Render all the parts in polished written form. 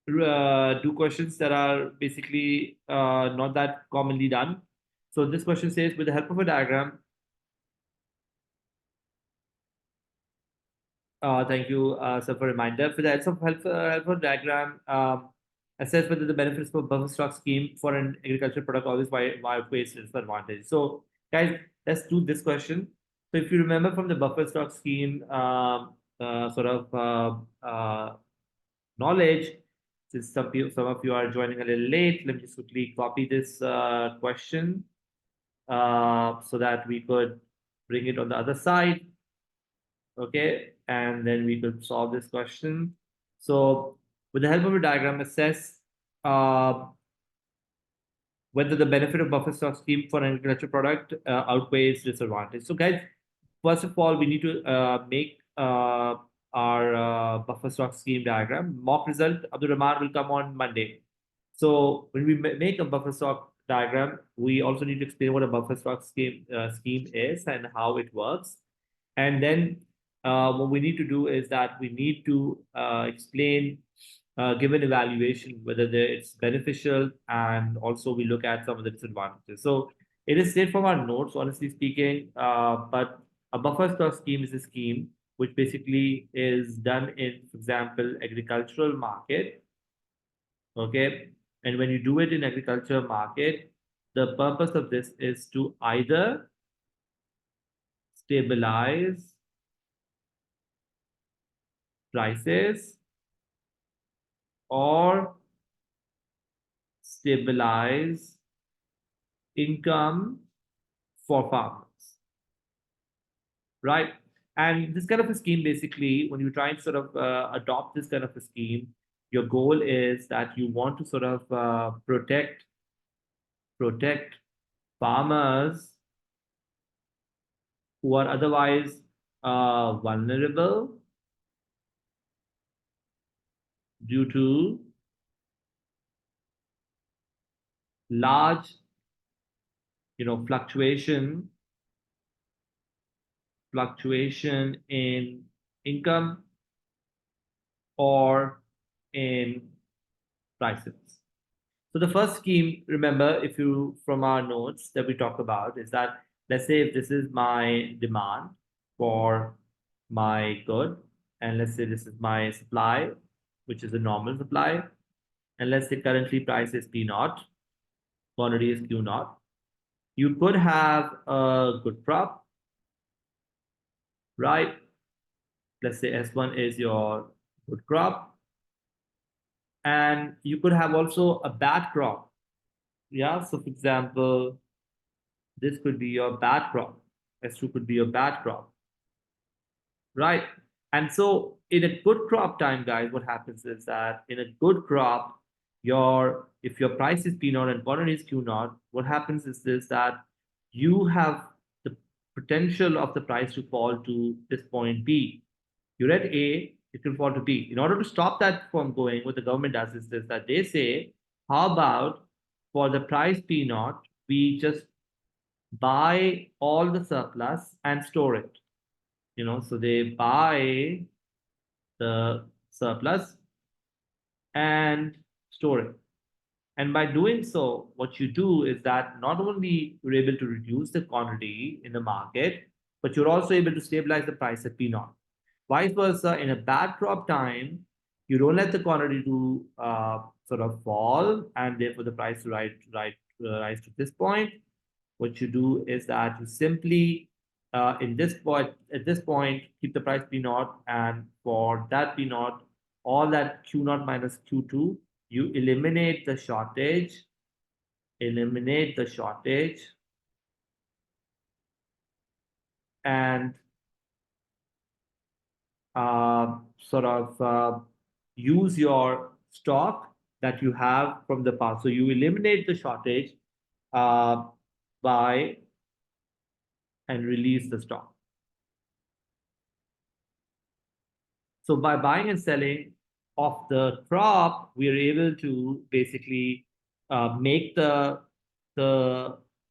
do questions that are basically not that commonly done. So this question says, with the help of a diagram, thank you, sir, for a reminder. For the helpful diagram, assess whether the benefits of a buffer stock scheme for an agricultural product always outweighs disadvantage. So, guys, let's do this question. So, if you remember from the buffer stock scheme, knowledge, since some of you are joining a little late, let me just quickly copy this question so that we could bring it on the other side. Okay, and then we could solve this question. So with the help of a diagram, assess uh, whether the benefit of buffer stock scheme for an agricultural product outweighs disadvantage. So guys, first of all, we need to make our buffer stock scheme diagram. Mock result, Abdul Rahman, will come on Monday. So when we make a buffer stock diagram, we also need to explain what a buffer stock scheme is and how it works. And then what we need to do is that we need to explain, give an evaluation whether it's beneficial, and also we look at some of the disadvantages. So it is straight from our notes, honestly speaking, but a buffer stock scheme is a scheme which basically is done in, for example, agricultural market. Okay, and when you do it in agriculture market, the purpose of this is to either stabilize prices or stabilize income for farmers, right? And this kind of a scheme, basically, when you try and sort of adopt this kind of a scheme, your goal is that you want to sort of protect farmers who are otherwise vulnerable due to large, fluctuation in income or in prices. So the first scheme, remember, if you from our notes that we talk about, is that let's say if this is my demand for my good, and let's say this is my supply, which is a normal supply, and let's say currently price is P naught, quantity is Q naught. You could have a good crop, right? Let's say S1 is your good crop, and you could have also a bad crop. Yeah, so for example, this could be your bad crop. S2 could be your bad crop, right? And so in a good crop time, guys, what happens is that in a good crop, if your price is P naught and quantity is Q naught, what happens is this, that you have the potential of the price to fall to this point B. You're at A, it can fall to B. In order to stop that from going, what the government does is this, that they say, how about for the price P naught, we just buy all the surplus and store it. So they buy the surplus and store it. And by doing so, what you do is that not only you're able to reduce the quantity in the market, but you're also able to stabilize the price at P naught. Vice versa, in a bad crop time, you don't let the quantity to sort of fall, and therefore the price to rise to this point. What you do is that you simply at this point keep the price P naught, and for that P naught, all that Q naught minus Q2, you eliminate the shortage, and sort of use your stock that you have from the past. So you eliminate the shortage uh, by and release the stock. So by buying and selling of the crop, we are able to basically make the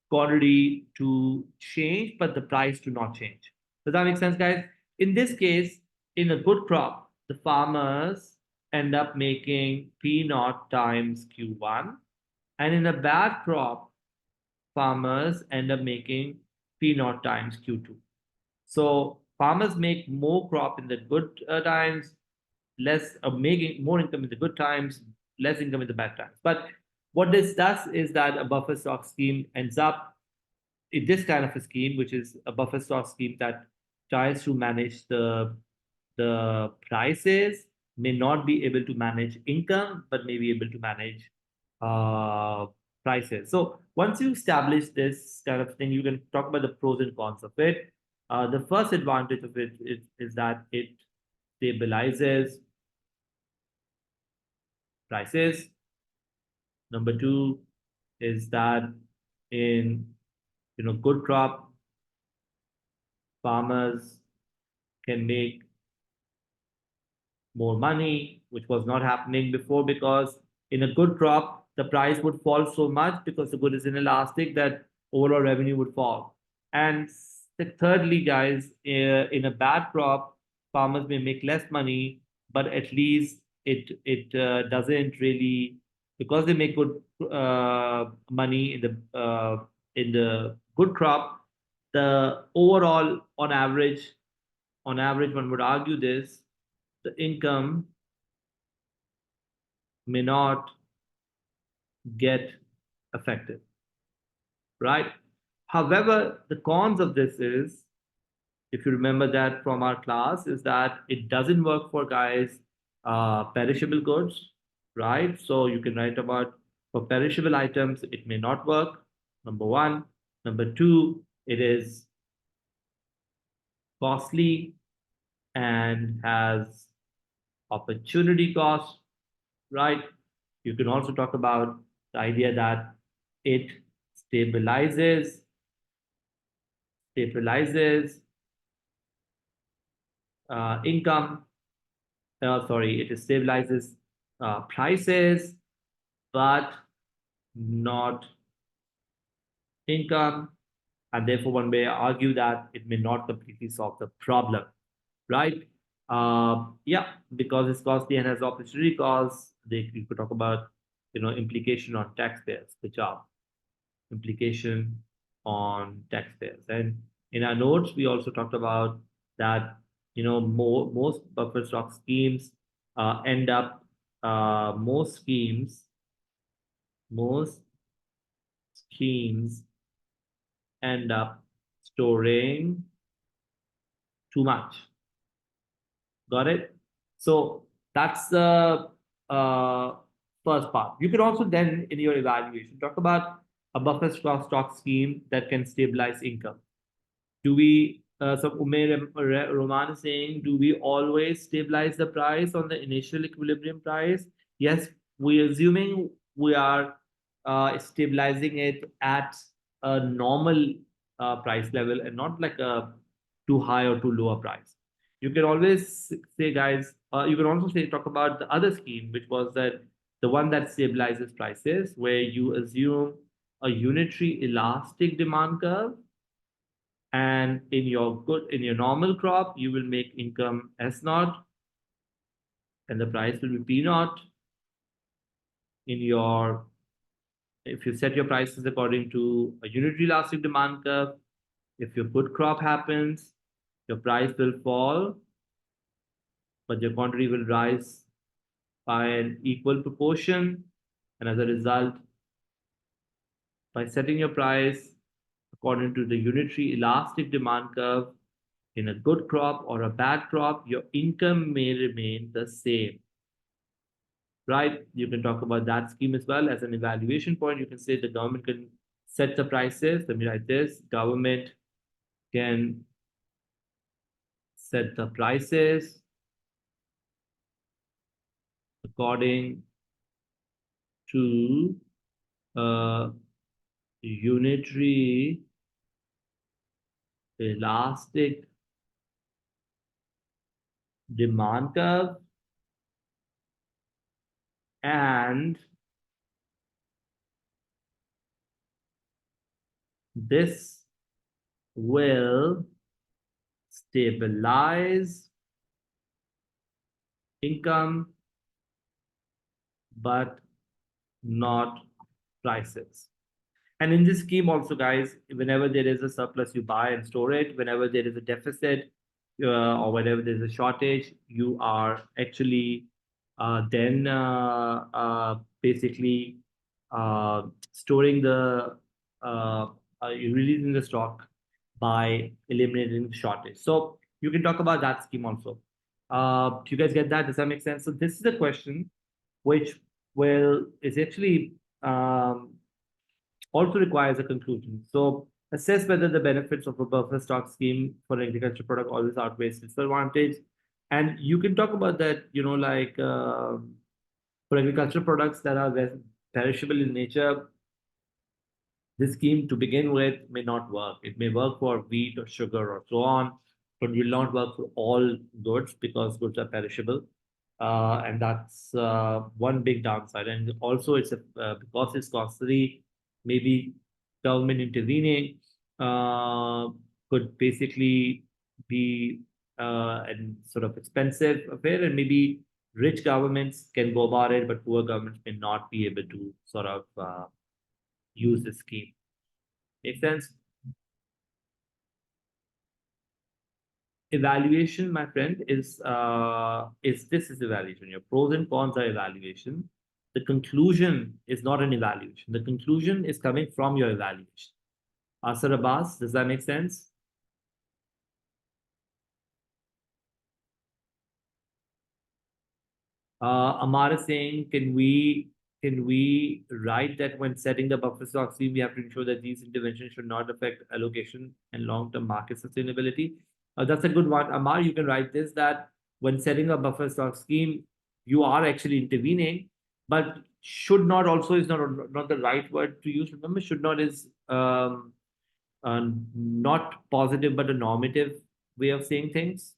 quantity to change, but the price to not change. Does that make sense, guys? In this case, in a good crop, the farmers end up making P naught times Q1. And in a bad crop, farmers end up making P naught times Q2. So farmers make more crop in the good times, less making more income in the good times, less income in the bad times. But what this does is that a buffer stock scheme ends up in this kind of a scheme, which is a buffer stock scheme that tries to manage the prices, may not be able to manage income, but may be able to manage uh, prices. So once you establish this kind of thing, you can talk about the pros and cons of it. The first advantage of it is that it stabilizes prices. Number two is that in good crop, farmers can make more money, which was not happening before because in a good crop, the price would fall so much because the good is inelastic that overall revenue would fall. And thirdly, guys, in a bad crop, farmers may make less money, but at least it doesn't really because they make good money in the good crop. The overall, on average, one would argue this the income may not get affected, right? However, the cons of this is, if you remember that from our class, is that it doesn't work for guys perishable goods, right? So you can write about for perishable items, it may not work. Number one. Number two, it is costly and has opportunity cost, right? You can also talk about the idea that it stabilizes, stabilizes income. Sorry, it stabilizes prices, but not income. And therefore, one may argue that it may not completely solve the problem, right? Yeah, because it's costly and has opportunity costs. We could talk about, implication on taxpayers, which are implication on taxpayers. And in our notes, we also talked about that, most buffer stock schemes end up, most schemes end up storing too much. Got it? So that's the uh, first part. You can also then, in your evaluation, talk about a buffer stock scheme that can stabilize income. Do we, so Umair Roman is saying, do we always stabilize the price on the initial equilibrium price? Yes, we're assuming we are stabilizing it at a normal price level and not like a too high or too low a price. You can always say, guys, you can also say, talk about the other scheme, which was that the one that stabilizes prices, where you assume a unitary elastic demand curve, and in your normal crop you will make income S naught and the price will be P naught. In your If you set your prices according to a unitary elastic demand curve, if your good crop happens, your price will fall, but your quantity will rise by an equal proportion. And as a result, by setting your price according to the unitary elastic demand curve, in a good crop or a bad crop, your income may remain the same, right? You can talk about that scheme as well as an evaluation point. You can say the government can set the prices. Let me write this. Government can set the prices according to a unitary elastic demand curve, and this will stabilize income, but not prices. And in this scheme also, guys, whenever there is a surplus, you buy and store it. Whenever there is a deficit or whenever there's a shortage, you are actually then basically storing you're releasing the stock by eliminating the shortage. So you can talk about that scheme also. Do you guys get that? Does that make sense? So this is a question which will is actually also requires a conclusion. So assess whether the benefits of a buffer stock scheme for an agriculture product always outweighs disadvantage. And you can talk about that, like for agricultural products that are perishable in nature, this scheme to begin with may not work. It may work for wheat or sugar or so on, but will not work for all goods because goods are perishable. And that's one big downside. And also, because it's costly, maybe government intervening could basically be and sort of expensive affair, and maybe rich governments can go about it, but poor governments may not be able to sort of use the scheme. Make sense? Evaluation, my friend, is this is evaluation. Your pros and cons are evaluation. The conclusion is not an evaluation. The conclusion is coming from your evaluation. Asar Abbas, does that make sense? Amar is saying, can we write that when setting the buffer stock scheme, we have to ensure that these interventions should not affect allocation and long-term market sustainability? That's a good one. Amar, you can write this that when setting a buffer stock scheme, you are actually intervening, but should not also is not the right word to use. Remember, should not is not positive but a normative way of saying things.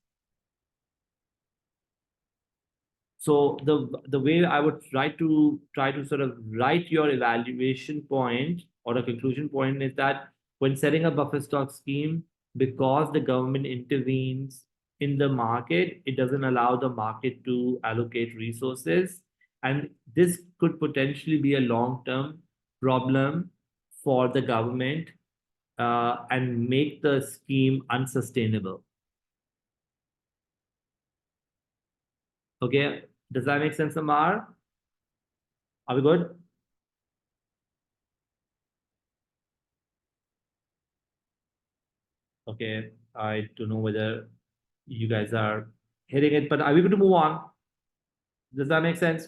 So the way I would try to sort of write your evaluation point or a conclusion point is that when setting a buffer stock scheme, because the government intervenes in the market, it doesn't allow the market to allocate resources, and this could potentially be a long-term problem for the government and make the scheme unsustainable. Okay, does that make sense, Amar? Are we good? Okay, I don't know whether you guys are hitting it, but are we going to move on? Does that make sense?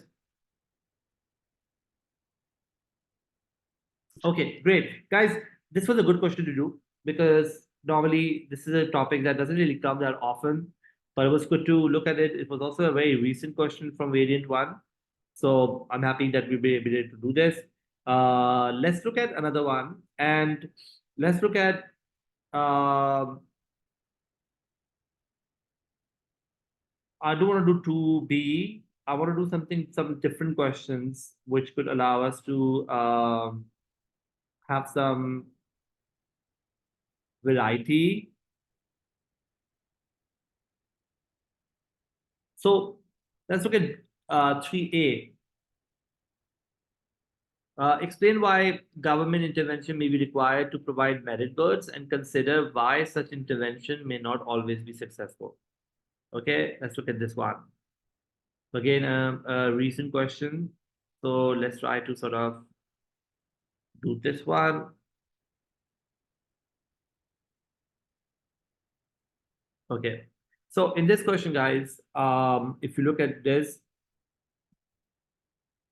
Okay, great. Guys, this was a good question to do because normally this is a topic that doesn't really come that often, but it was good to look at it. It was also a very recent question from Variant 1. So I'm happy that we'll be able to do this. Let's look at another one and let's look at um I don't want to do 2B. I want to do some different questions, which could allow us to have some variety. So let's look at 3A. Explain why government intervention may be required to provide merit goods and consider why such intervention may not always be successful. Okay, let's look at this one. Again, a recent question. So let's try to sort of do this one. Okay. So in this question, guys, if you look at this,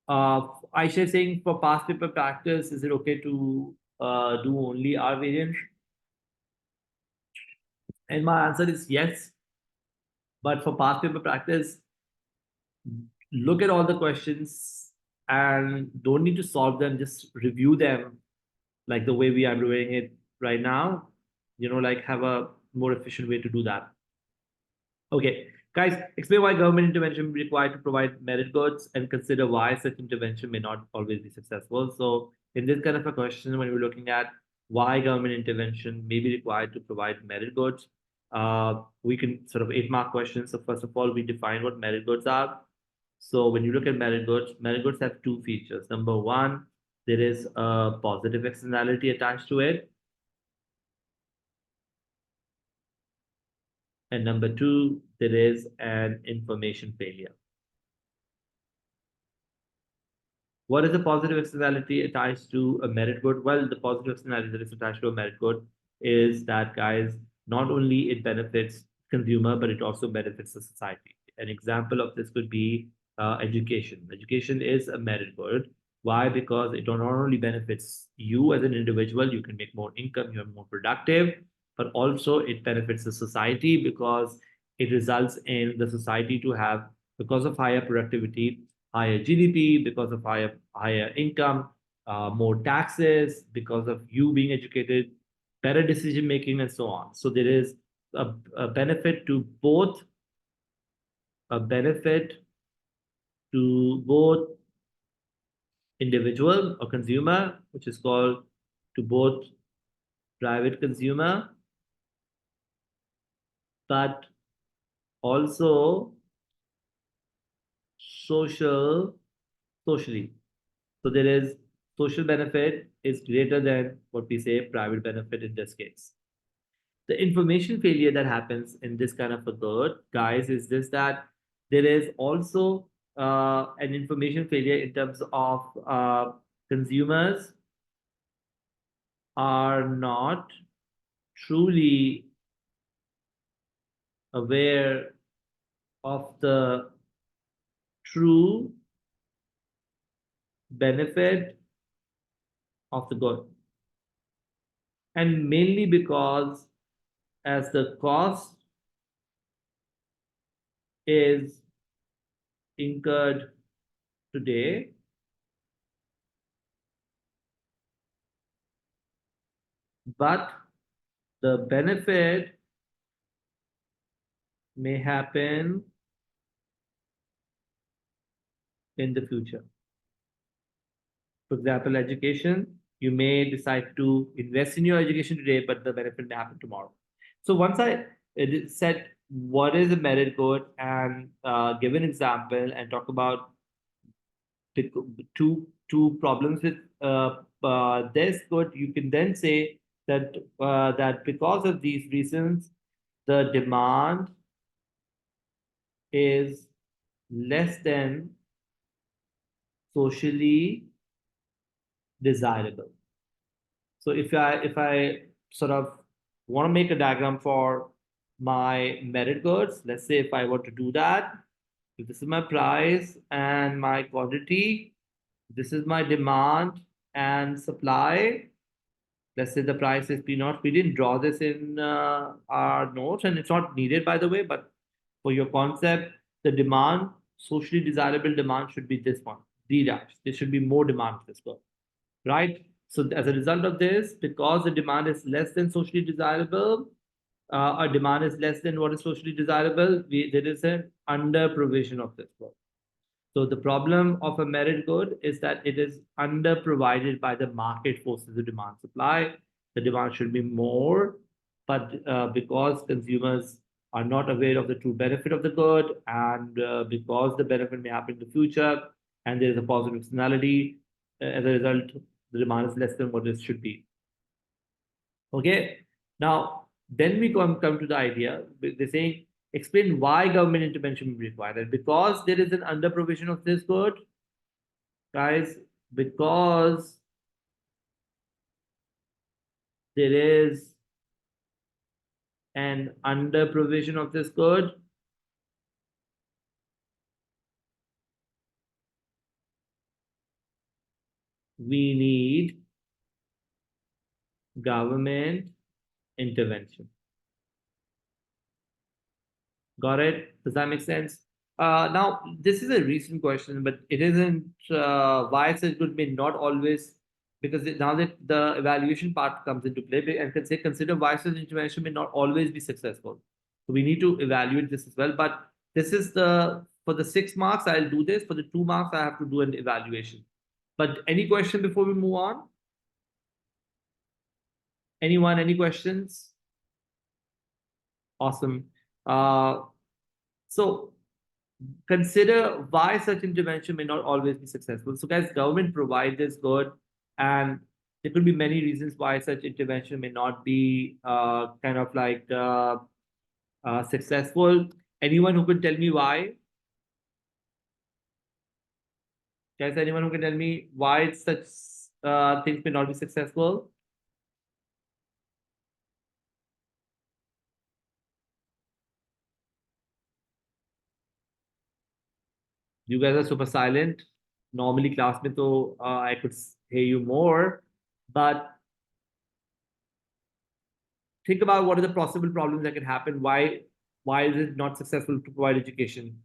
Aisha is saying for past paper practice, is it okay to do only R variant? And my answer is yes. But for past paper practice, look at all the questions and don't need to solve them, just review them like the way we are doing it right now. Like have a more efficient way to do that. Okay, guys, explain why government intervention be required to provide merit goods and consider why such intervention may not always be successful. So, in this kind of a question, when we're looking at why government intervention may be required to provide merit goods, We can sort of 8-mark questions. So first of all, we define what merit goods are. So when you look at merit goods have two features. Number one, there is a positive externality attached to it. And number two, there is an information failure. What is the positive externality attached to a merit good? Well, the positive externality that is attached to a merit good is that, guys, not only it benefits consumer, but it also benefits the society. An example of this could be education. Education is a merit good. Why? Because it not only benefits you as an individual, you can make more income, you're more productive, but also it benefits the society because it results in the society to have, because of higher productivity, higher GDP, because of higher income, more taxes, because of you being educated, better decision making, and so on. So there is a benefit to both, a benefit to both individual or consumer, which is called to both private consumer, but also socially. So there is social benefit is greater than what we say private benefit in this case. The information failure that happens in this kind of a good, guys, is this that there is also an information failure in terms of consumers are not truly aware of the true benefit of the good. And mainly because as the cost is incurred today, but the benefit may happen in the future. For example, education, you may decide to invest in your education today, but the benefit may happen tomorrow. So once I said what is a merit good and give an example and talk about the two problems with this good, you can then say that that because of these reasons, the demand is less than socially desirable. So if I sort of want to make a diagram for my merit goods, let's say if I want to do that, if this is my price and my quantity, this is my demand and supply. Let's say the price is P naught. We didn't draw this in our notes, and it's not needed, by the way, but for your concept, the demand, socially desirable demand should be this one, D dash. There should be more demand for this one, right? So as a result of this, because the demand is less than socially desirable, our demand is less than what is socially desirable, there is an under provision of this work. So the problem of a merit good is that it is under provided by the market forces, the demand supply. The demand should be more, but because consumers are not aware of the true benefit of the good, and because the benefit may happen in the future, and there is a positive externality, as a result, the demand is less than what it should be. Okay. Now, then we come to the idea. They're saying, explain why government intervention will be required. And because there is an under provision of this good, guys, because there is an under provision of this good, we need government intervention. Got it? Does that make sense? Now, this is a recent question, but it isn't why such good may not always, because now that the evaluation part comes into play, and can say consider why such intervention may not always be successful. So we need to evaluate this as well. But this is the for the 6 marks, I'll do this. For the 2 marks, I have to do an evaluation. But any question before we move on? Anyone? Any questions? Awesome. Uh, so consider why such intervention may not always be successful. So, guys, government provides this good, and there could be many reasons why such intervention may not be successful. Anyone who could tell me why? Guys, anyone who can tell me why such things may not be successful? You guys are super silent. Normally, class mein to I could hear you more, but think about what are the possible problems that can happen. Why is it not successful to provide education?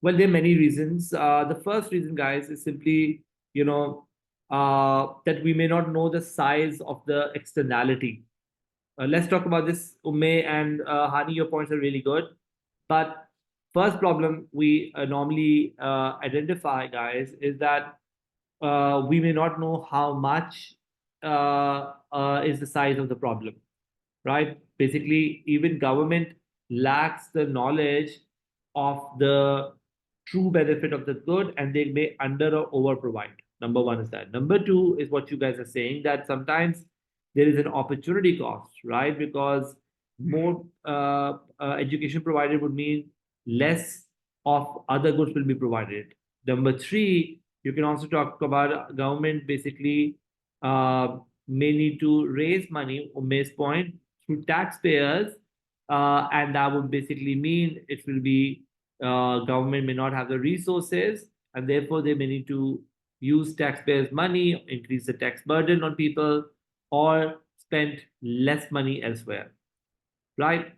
Well, there are many reasons. The first reason, guys, is simply that we may not know the size of the externality. Let's talk about this, Umme and Hani. Your points are really good, but first problem we normally identify, guys, is that we may not know how much is the size of the problem, right? Basically, even government lacks the knowledge of the true benefit of the good, and they may under or over provide. Number one is that. Number two is what you guys are saying, that sometimes there is an opportunity cost, right? Because more education provided would mean less of other goods will be provided. Number three, you can also talk about government basically may need to raise money, Ume's point, through taxpayers, and that would basically mean it will be government may not have the resources, and therefore they may need to use taxpayers' money, increase the tax burden on people, or spend less money elsewhere, right?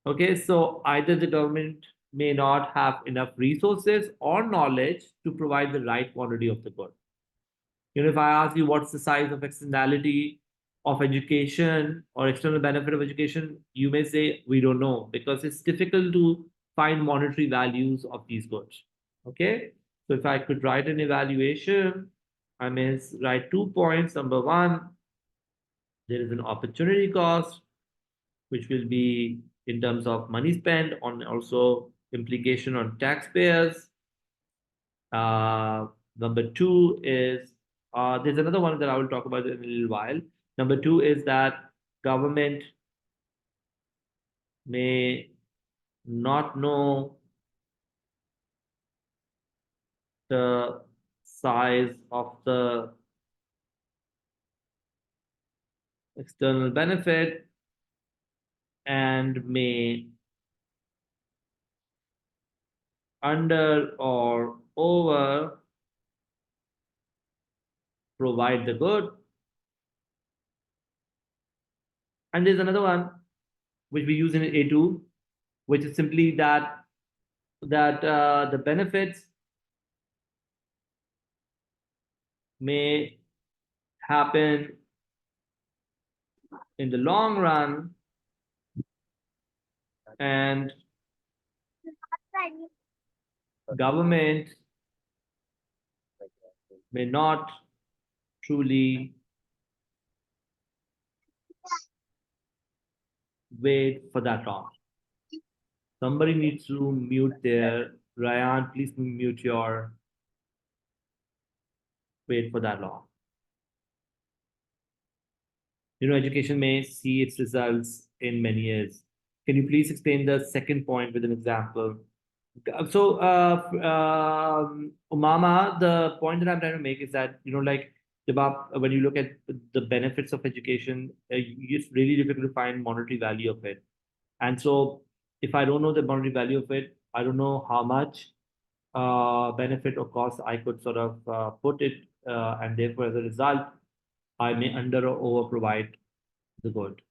Okay, so either the government may not have enough resources or knowledge to provide the right quantity of the good. If I ask you what's the size of externality of education or external benefit of education, you may say we don't know because it's difficult to find monetary values of these goods. Okay, so if I could write an evaluation, I may write 2 points. Number one, there is an opportunity cost, which will be in terms of money spent on also implication on taxpayers. Uh, Number two is there's another one that I will talk about in a little while. Number two is that government may not know the size of the external benefit and may under or over provide the good. And there's another one which we use in A2, which is simply that the benefits may happen in the long run and government may not truly wait for that long. Somebody needs to mute their Ryan, please mute your wait for that long. Education may see its results in many years. Can you please explain the second point with an example? So, Umama, the point that I'm trying to make is that, like, when you look at the benefits of education, it's really difficult to find monetary value of it. And so, if I don't know the monetary value of it, I don't know how much benefit or cost I could sort of put it, and therefore, as a result, I may under or over provide the good.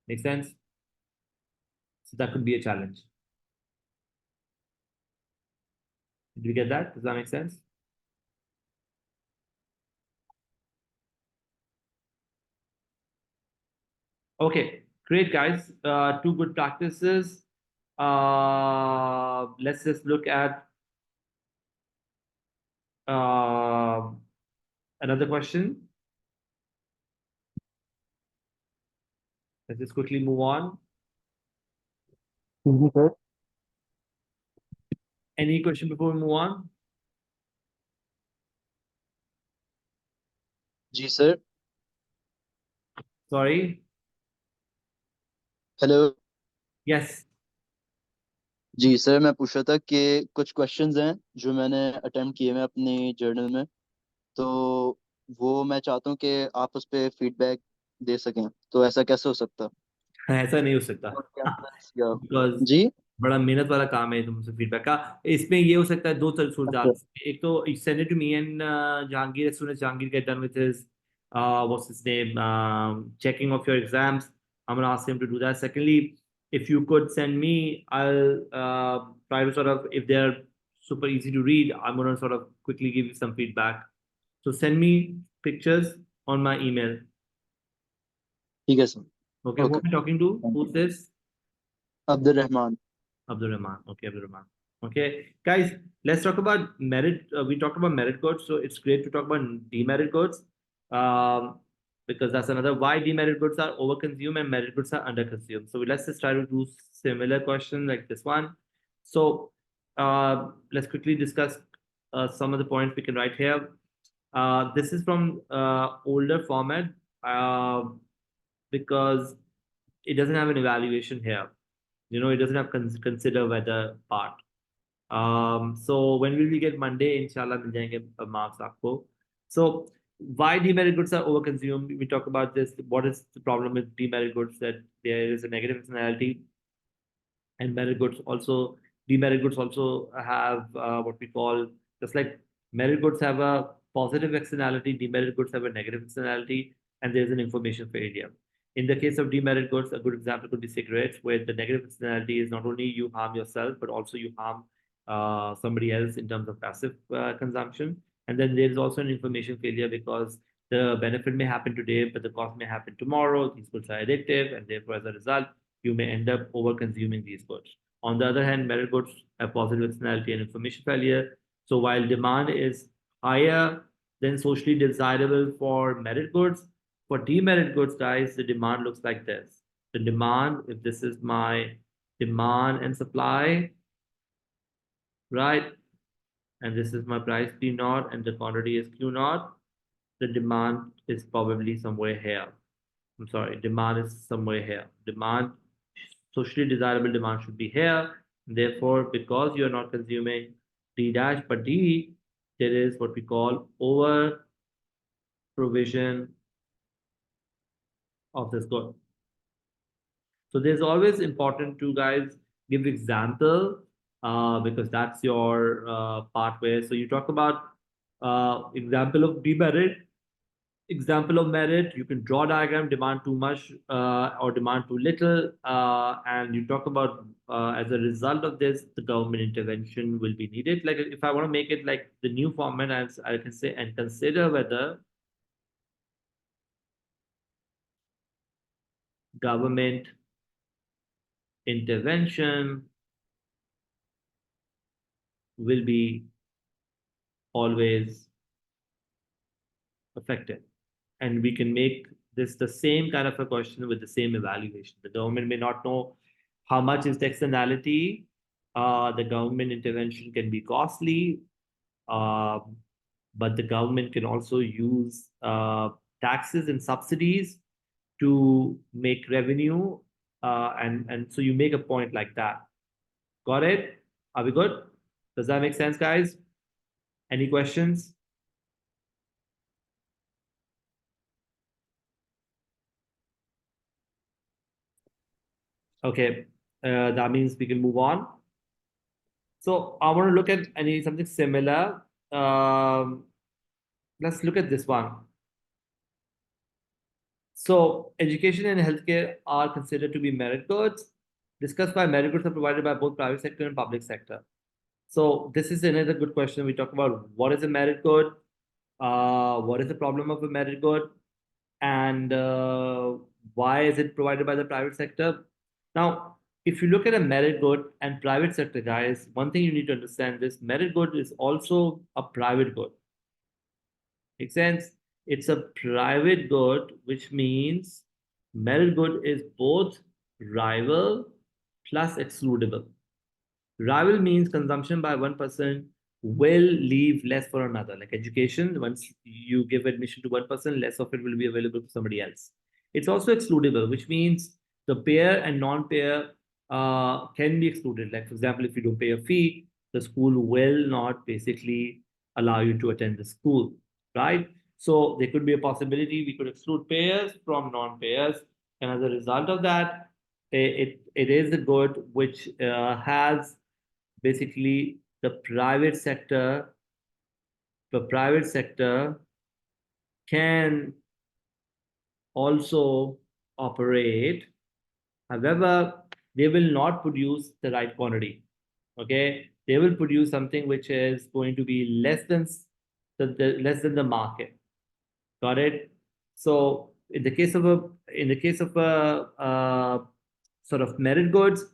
Make sense? So that could be a challenge. Did you get that? Does that make sense? Okay, great, guys. Two good practices. Let's just look at uh, another question. Let's just quickly move on. Sir. Any question before we move on? जी sir. Sorry. Hello. Yes. जी sir, मैं पूछ रहा था कि कुछ questions हैं जो मैंने अटेम्प्ट किए हैं अपनी जर्नल में, तो वो मैं चाहता हूँ कि आप उस पर फीडबैक दे सकें. तो ऐसा कैसे हो सकता? ऐसा नहीं हो सकता और कैंपस या. बिकॉज जी. बड़ा मेहनत वाला काम है तुमसे फीडबैक का. इसमें ये हो सकता है दो अच्छा. सूरत. एक तो send it to me and Jahangir, as soon as Jahangir get done with his what's his name checking of your exams, I'm gonna ask him to do that. Secondly, if you could send me, I'll try to sort of, if they're super easy to read, I'm gonna sort of quickly give you some feedback. So send me pictures on my email. ठीक है sir. Okay, who okay. am I talking to? Who's this? Abdul Rahman. Abdul Rahman. Okay, Abdul Rahman. Okay, guys, let's talk about merit. We talked about merit codes, so it's great to talk about demerit codes, um, because that's another why demerit goods are overconsumed and merit goods are underconsumed. So let's just try to do similar question like this one. So let's quickly discuss some of the points we can write here. This is from older format uh, because it doesn't have an evaluation here. It doesn't have consider whether part. So when will we get Monday? Inshallah, mil jayenge marks aapko. So why demerit goods are overconsumed? We talk about this. What is the problem with demerit goods? That there is a negative externality, and merit goods also, demerit goods also have what we call, just like merit goods have a positive externality, demerit goods have a negative externality, and there's an information failure. In the case of demerit goods, a good example could be cigarettes, where the negative externality is not only you harm yourself, but also you harm somebody else in terms of passive consumption. And then there's also an information failure because the benefit may happen today, but the cost may happen tomorrow. These goods are addictive, and therefore, as a result, you may end up over consuming these goods. On the other hand, metal goods have positive externality and information failure. So while demand is higher than socially desirable for merit goods, for demerit goods, guys, the demand looks like this. The demand, if this is my demand and supply, right? And this is my price P naught and the quantity is Q naught, the demand is probably somewhere here. I'm sorry, demand is somewhere here. Demand, socially desirable demand should be here. Therefore, because you're not consuming D dash, but D, there is what we call over provision of this good. So there's always important to guys give example because that's your part where. So you talk about example of demerit, example of merit. You can draw diagram, demand too much or demand too little, and you talk about as a result of this, the government intervention will be needed. Like if I want to make it like the new format, as I can say, and consider whether government intervention will be always effective. And we can make this the same kind of a question with the same evaluation. The government may not know how much is the externality. The government intervention can be costly, uh, but the government can also use taxes and subsidies to make revenue. And so you make a point like that. Got it? Are we good? Does that make sense, guys? Any questions? Okay, that means we can move on. So I want to look at any something similar. Let's look at this one. So education and healthcare are considered to be merit goods. Discussed by merit goods are provided by both private sector and public sector. So this is another good question. We talk about what is a merit good, what is the problem of a merit good, and why is it provided by the private sector? Now, if you look at a merit good and private sector, guys, one thing you need to understand: this merit good is also a private good. Makes sense? It's a private good, which means Merit good is both rival plus excludable. Rival means consumption by one person will leave less for another. Like education, once you give admission to one person, less of it will be available for somebody else. It's also excludable, which means the pair and non-pair can be excluded. Like, for example, if you don't pay a fee, the school will not basically allow you to attend the school, right? So there could be a possibility we could exclude payers from non-payers, and as a result of that, it is a good which has basically the private sector can also operate. However, they will not produce the right quantity. Okay, they will produce something which is going to be less than the market. Got it? So in the case of a sort of merit goods,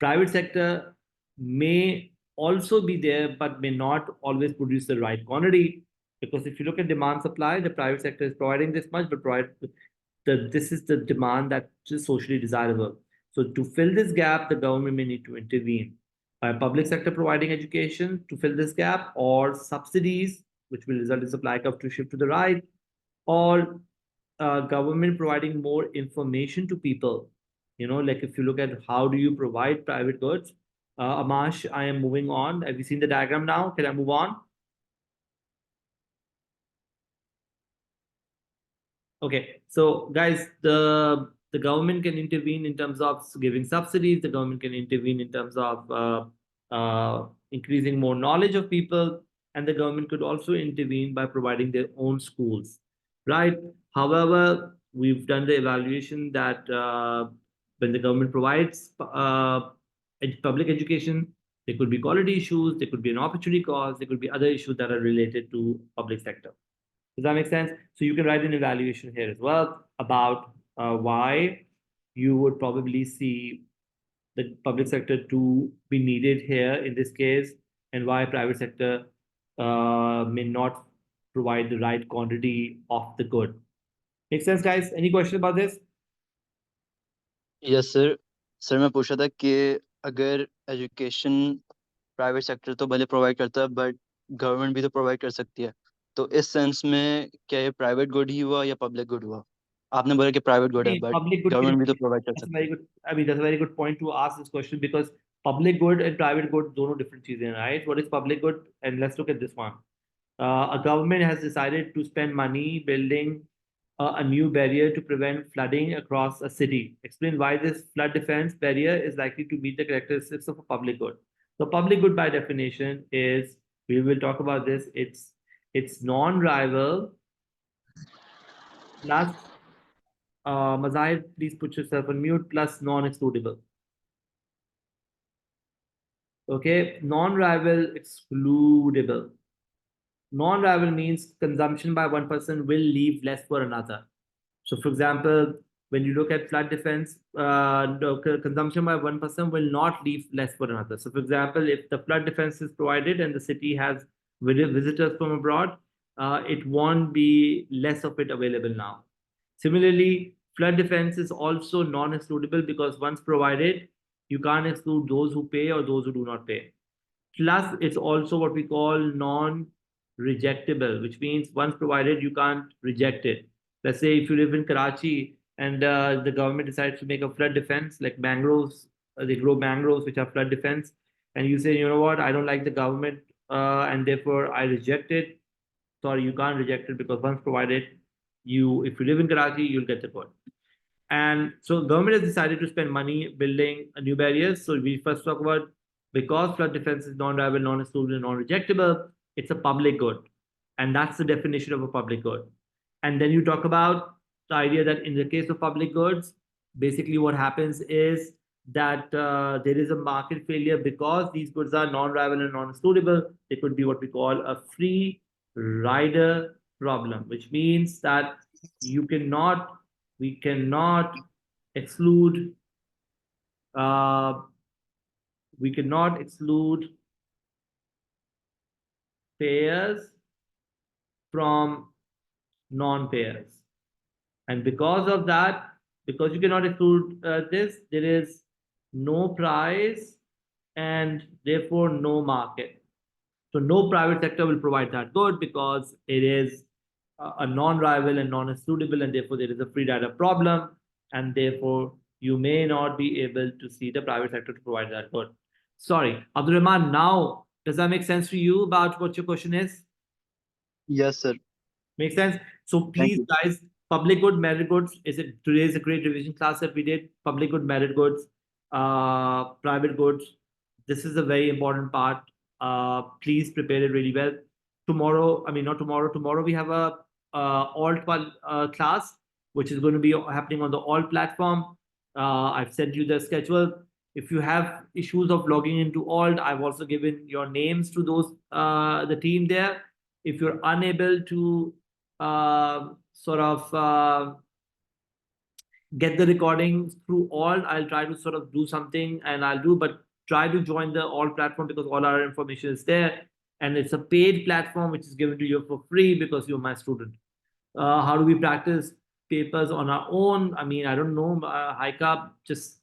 private sector may also be there, but may not always produce the right quantity. Because if you look at demand supply, the private sector is providing this much, but this is the demand that is socially desirable. So to fill this gap, the government may need to intervene by public sector providing education to fill this gap, or subsidies, which will result in supply curve to shift to the right, or government providing more information to people. Like if you look at how do you provide private goods. Amash, I am moving on. Have you seen the diagram now? Can I move on? Okay, so guys, the government can intervene in terms of giving subsidies. The government can intervene in terms of increasing more knowledge of people, and the government could also intervene by providing their own schools, right? However, we've done the evaluation that when the government provides public education, there could be quality issues, there could be an opportunity cost, there could be other issues that are related to public sector. Does that make sense? So you can write an evaluation here as well about why you would probably see the public sector to be needed here in this case, and why private sector may not provide the right quantity of the good. Make sense, guys? Any question about this? Yes sir. Sir मैं पूछ रहा था कि अगर education private sector तो भले provide करता है, बट गवर्नमेंट भी तो प्रोवाइड कर सकती है। तो इस सेंस में क्या ये प्राइवेट गुड ही हुआ या पब्लिक गुड हुआ? आपने बोला कि प्राइवेट गुड है, but Public good can government भी तो be. प्रोवाइड कर That's a सकती very है। good. I mean, that's a very good point to ask this question, because public good and private good, दोनों different चीजें हैं, right? What is public good? And let's look at this one. A government has decided to spend money building a new barrier to prevent flooding across a city. Explain why this flood defense barrier is likely to meet the characteristics of a public good. So, public good by definition is, we will talk about this. It's non-rival plus Mazahir, please put yourself on mute, plus non-excludable. Okay, non-rival excludable. Non-rival means consumption by one person will leave less for another. So, for example, when you look at flood defense, the consumption by one person will not leave less for another. So, for example, if the flood defense is provided and the city has visitors from abroad, it won't be less of it available now. Similarly, flood defense is also non-excludable, because once provided, you can't exclude those who pay or those who do not pay. Plus, it's also what we call non-rejectable, which means once provided, you can't reject it. Let's say if you live in Karachi and the government decides to make a flood defense, like mangroves, they grow mangroves which are flood defense, and you say, you know what, I don't like the government, and therefore I reject it. Sorry, you can't reject it, because once provided, if you live in Karachi, you'll get the code. And so government has decided to spend money building a new barriers. So we first talk about, because flood defense is non-rival, non-exclusive, non-rejectable, it's a public good. And that's the definition of a public good. And then you talk about the idea that in the case of public goods, basically what happens is that there is a market failure because these goods are non-rival and non-excludable. It could be what we call a free rider problem, which means that you cannot we cannot exclude uh, we cannot exclude payers from non-payers, and because of that, because you cannot exclude this. There is no price and therefore no market. So no private sector will provide that good because it is a non-rival and non-excludable, and therefore there is a free rider problem, and therefore you may not be able to see the private sector to provide that good. Sorry, Abdul Rahman. Now, does that make sense to you about what your question is? Yes, sir. Makes sense. So Thank please, you. guys, public good, merit goods. Is it today is a great revision class that we did? Public good, merit goods, private goods. This is a very important part. Please prepare it really well. Tomorrow, I mean not tomorrow. Tomorrow we have a alt class, which is going to be happening on the alt platform. I've sent you the schedule. If you have issues of logging into alt, I've also given your names to those the team there. If you're unable to sort of get the recordings through all, I'll try to sort of do something and I'll do, but try to join the all platform because all our information is there. And it's a paid platform which is given to you for free because you're my student. How do we practice papers on our own? I mean, I don't know. Hike up, just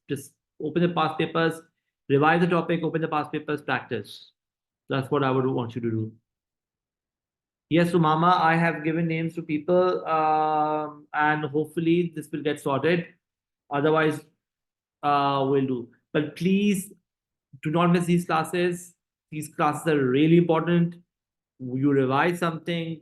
open the past papers, revise the topic, open the past papers, practice. That's what I would want you to do. Yes, so Mama, I have given names to people, and hopefully this will get sorted. Otherwise, we'll do. But please do not miss these classes. These classes are really important. You revise something,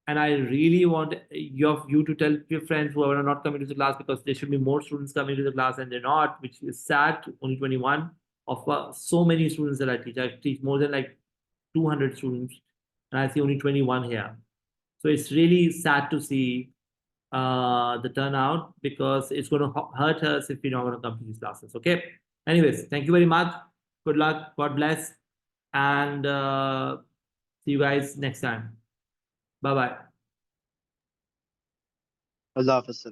and I really want you to tell your friends who are not coming to the class because there should be more students coming to the class and they're not, which is sad. Only 21 of so many students that I teach. I teach more than like 200 students, and I see only 21 here. So it's really sad to see the turnout because it's going to hurt us if we're not going to come to these classes. Okay. Anyways, thank you very much. Good luck. God bless. And see you guys next time. Bye bye. Allah Hafiz, sir.